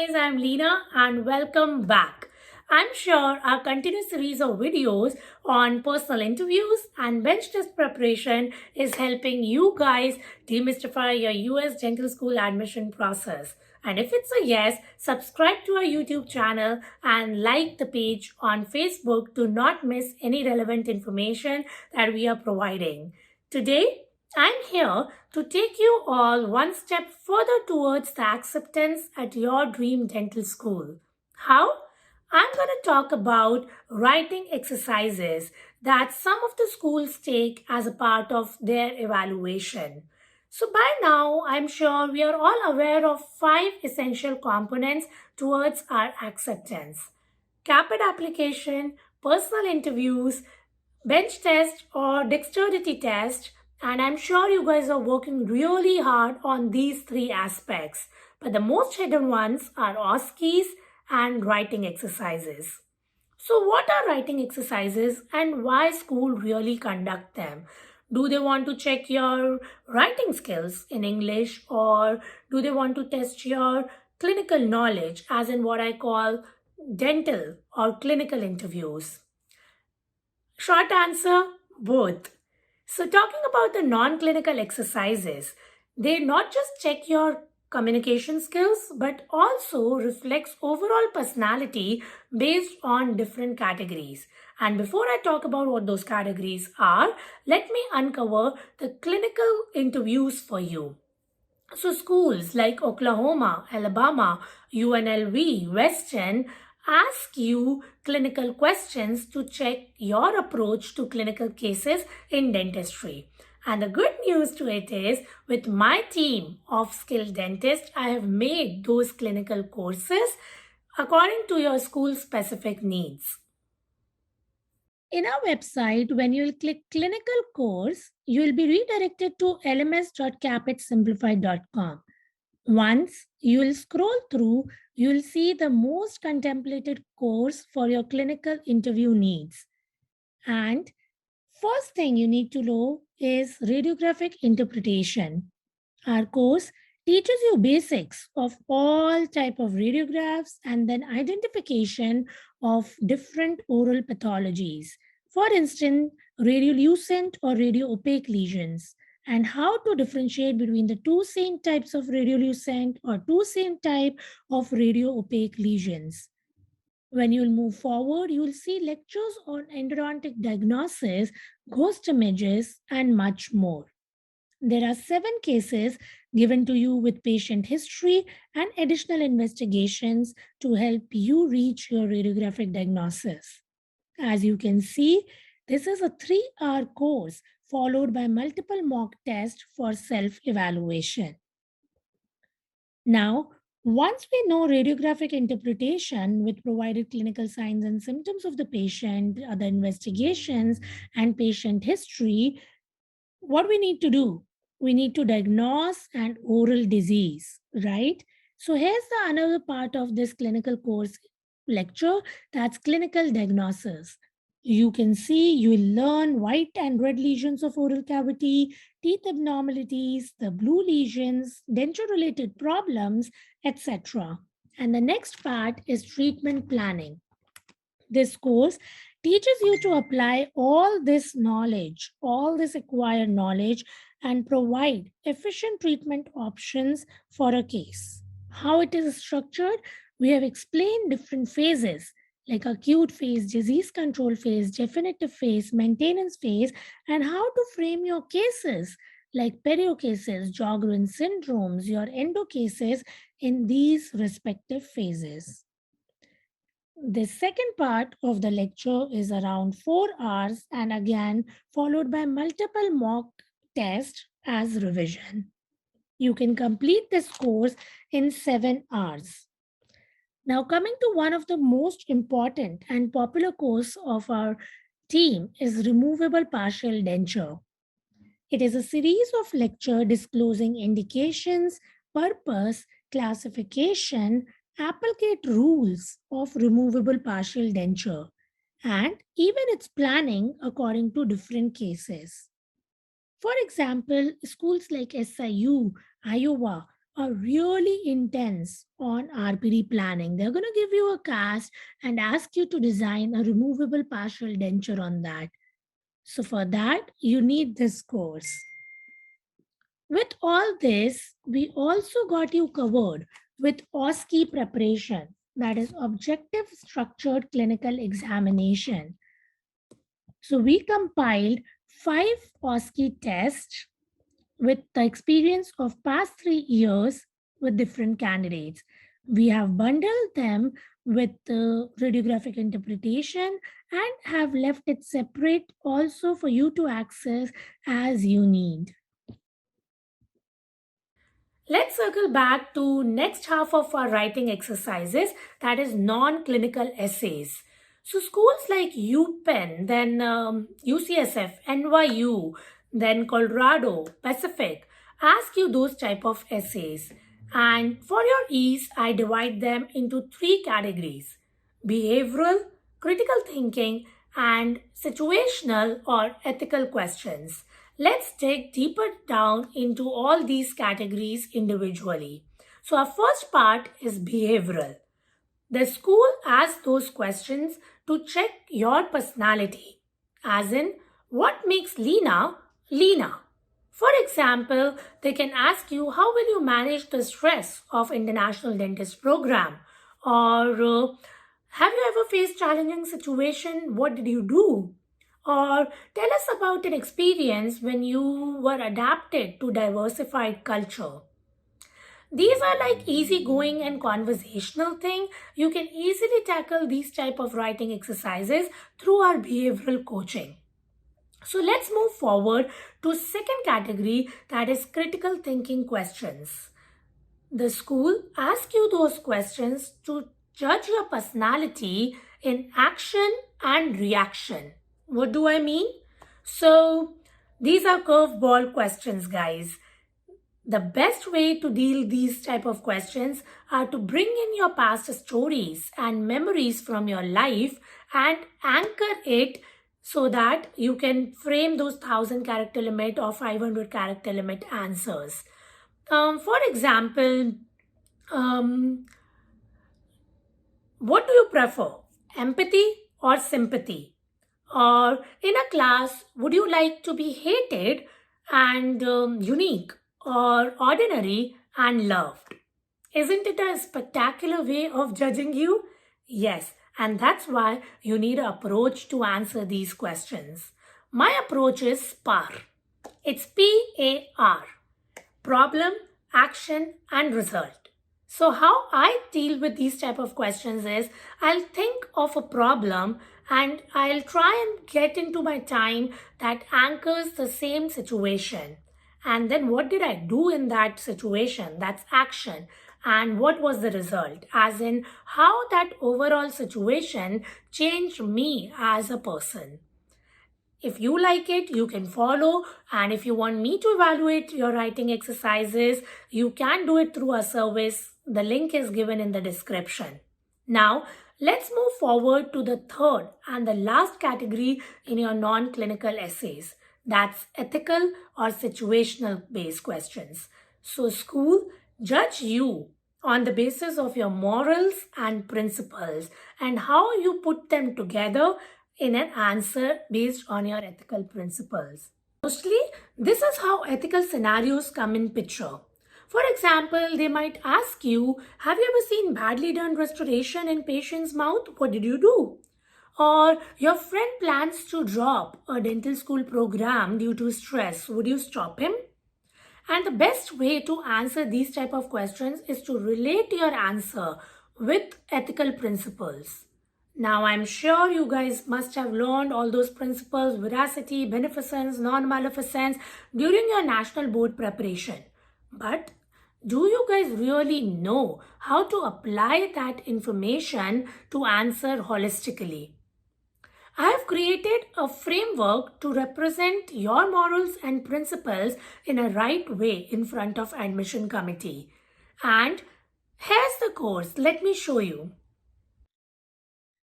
guys, I'm Leena and welcome back. I'm sure our continuous series of videos on personal interviews and bench test preparation is helping you guys demystify your US dental school admission process. And if it's a yes, subscribe to our YouTube channel and like the page on Facebook to not miss any relevant information that we are providing. Today, I'm here to take you all one step further towards the acceptance at your dream dental school. How? I'm going to talk about writing exercises that some of the schools take as a part of their evaluation. So, by now, I'm sure we are all aware of five essential components towards our acceptance: CAPIT application, personal interviews, bench test or dexterity test, and I'm sure you guys are working really hard on these three aspects. But the most hidden ones are OSCEs and writing exercises. So, what are writing exercises and why school really conduct them? Do they want to check your writing skills in English, or do they want to test your clinical knowledge, as in what I call dental or clinical interviews? Short answer, both. So, talking about the non clinical exercises, they not just check your communication skills but also reflects overall personality based on different categories. And before I talk about what those categories are, let me uncover the clinical interviews for you. So, schools like Oklahoma, Alabama, UNLV, Western ask you clinical questions to check your approach to clinical cases in dentistry. And the good news to it is, with my team of skilled dentists, I have made those clinical courses according to your school specific needs. In our website, when you'll click clinical course, you will be redirected to lms.capitsimplified.com. Once you'll scroll through, you'll see the most contemplated course for your clinical interview needs. And first thing you need to know is radiographic interpretation. Our course teaches you basics of all type of radiographs and then identification of different oral pathologies. For instance, radiolucent or radioopaque lesions, and how to differentiate between the two same types of radiolucent or two same type of radioopaque lesions. When you'll move forward, you'll see lectures on endodontic diagnosis, ghost images, and much more. There are 7 cases given to you with patient history and additional investigations to help you reach your radiographic diagnosis. As you can see, this is a 3-hour course followed by multiple mock tests for self-evaluation. Now, once we know radiographic interpretation with provided clinical signs and symptoms of the patient, other investigations, and patient history, what we need to do? We need to diagnose an oral disease, right? So here's the another part of this clinical course lecture, that's clinical diagnosis. You can see, you will learn white and red lesions of oral cavity, teeth abnormalities, the blue lesions, denture related problems, etc. And the next part is treatment planning. This course teaches you to apply all this knowledge, all this acquired knowledge, and provide efficient treatment options for a case. How it is structured, we have explained different phases like acute phase, disease control phase, definitive phase, maintenance phase, and how to frame your cases like perio cases, Sjogren syndromes, your endo cases in these respective phases. The second part of the lecture is around 4 hours and again followed by multiple mock tests as revision. You can complete this course in 7 hours. Now, coming to one of the most important and popular course of our team is removable partial denture. It is a series of lecture disclosing indications, purpose, classification, applicate rules of removable partial denture, and even its planning according to different cases. For example, schools like SIU, Iowa, are really intense on RPD planning. They're going to give you a cast and ask you to design a removable partial denture on that. So, for that, you need this course. With all this, we also got you covered with OSCE preparation, that is Objective Structured Clinical Examination. So, we compiled 5 OSCE tests with the experience of past 3 years with different candidates. We have bundled them with the radiographic interpretation and have left it separate also for you to access as you need. Let's circle back to next half of our writing exercises, that is non-clinical essays. So schools like UPenn, then UCSF, NYU, then Colorado, Pacific ask you those type of essays. And for your ease, I divide them into 3 categories: behavioral, critical thinking, and situational or ethical questions. Let's dig deeper down into all these categories individually. So, our first part is behavioral. The school asks those questions to check your personality, as in, what makes Lena Lena? For example, they can ask you, how will you manage the stress of international dentist program? Or have you ever faced challenging situation? What did you do? Or tell us about an experience when you were adapted to diversified culture. These are like easygoing and conversational thing. You can easily tackle these type of writing exercises through our behavioral coaching. So let's move forward to second category, that is critical thinking questions. The school asks you those questions to judge your personality in action and reaction. What do I mean? So these are curveball questions, guys. The best way to deal these type of questions are to bring in your past stories and memories from your life and anchor it so that you can frame those 1000 character limit or 500 character limit answers. For example, um, what do you prefer? Empathy or sympathy? Or in a class, would you like to be hated and unique, or ordinary and loved? Isn't it a spectacular way of judging you? Yes, and that's why you need an approach to answer these questions. My approach is SPAR. It's PAR: problem, action, and result. So how I deal with these type of questions is, I'll think of a problem and I'll try and get into my time that anchors the same situation. And then what did I do in that situation? That's action. And what was the result? As in how that overall situation changed me as a person. If you like it, you can follow. And if you want me to evaluate your writing exercises, you can do it through a service. The link is given in the description. Now, let's move forward to the third and the last category in your non-clinical essays. That's ethical or situational based questions. So, school judge you on the basis of your morals and principles and how you put them together in an answer based on your ethical principles. Mostly, this is how ethical scenarios come in picture. For example, they might ask you, have you ever seen badly done restoration in patient's mouth? What did you do? Or your friend plans to drop a dental school program due to stress. Would you stop him? And the best way to answer these type of questions is to relate your answer with ethical principles. Now, I'm sure you guys must have learned all those principles: veracity, beneficence, non-maleficence during your national board preparation. But do you guys really know how to apply that information to answer holistically? I have created a framework to represent your morals and principles in a right way in front of admission committee. And here's the course. Let me show you.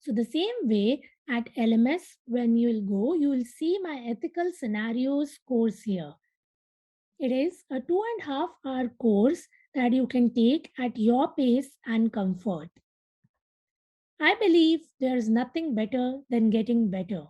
So the same way at LMS, when you will go, you will see my ethical scenarios course here. It is a 2.5 hour course that you can take at your pace and comfort. I believe there is nothing better than getting better.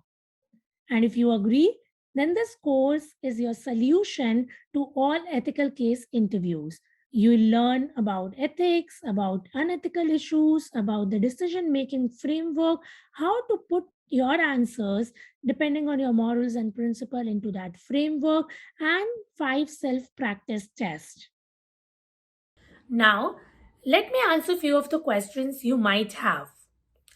And if you agree, then this course is your solution to all ethical case interviews. You will learn about ethics, about unethical issues, about the decision making framework, how to put your answers depending on your morals and principle into that framework, and 5 self-practice tests. Now, let me answer few of the questions you might have.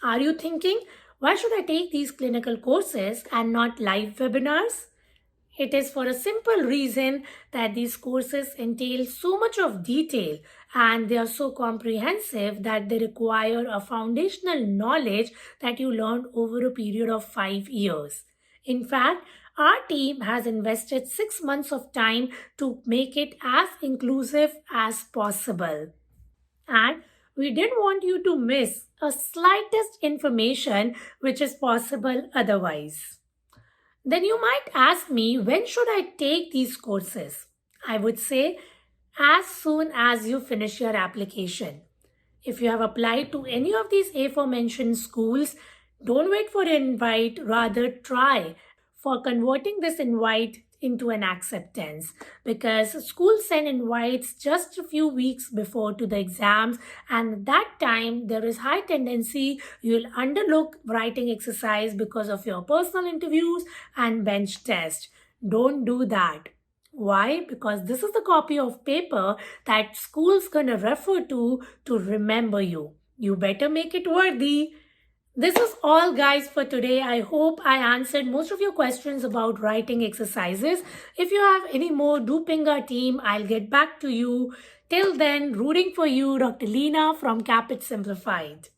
Are you thinking, why should I take these clinical courses and not live webinars? It is for a simple reason that these courses entail so much of detail and they are so comprehensive that they require a foundational knowledge that you learn over a period of 5 years. In fact, our team has invested 6 months of time to make it as inclusive as possible. And we didn't want you to miss a slightest information which is possible otherwise. Then you might ask me, when should I take these courses? I would say as soon as you finish your application. If you have applied to any of these aforementioned schools, don't wait for an invite, rather try for converting this invite into an acceptance, because schools send invites just a few weeks before to the exams, and at that time there is high tendency you'll underlook writing exercise because of your personal interviews and bench test. Don't do that. Why? Because this is the copy of paper that school's gonna refer to remember you. You better make it worthy. This is all, guys, for today. I hope I answered most of your questions about writing exercises. If you have any more, do ping our team. I'll get back to you. Till then, rooting for you, Dr. Leena from Capit Simplified.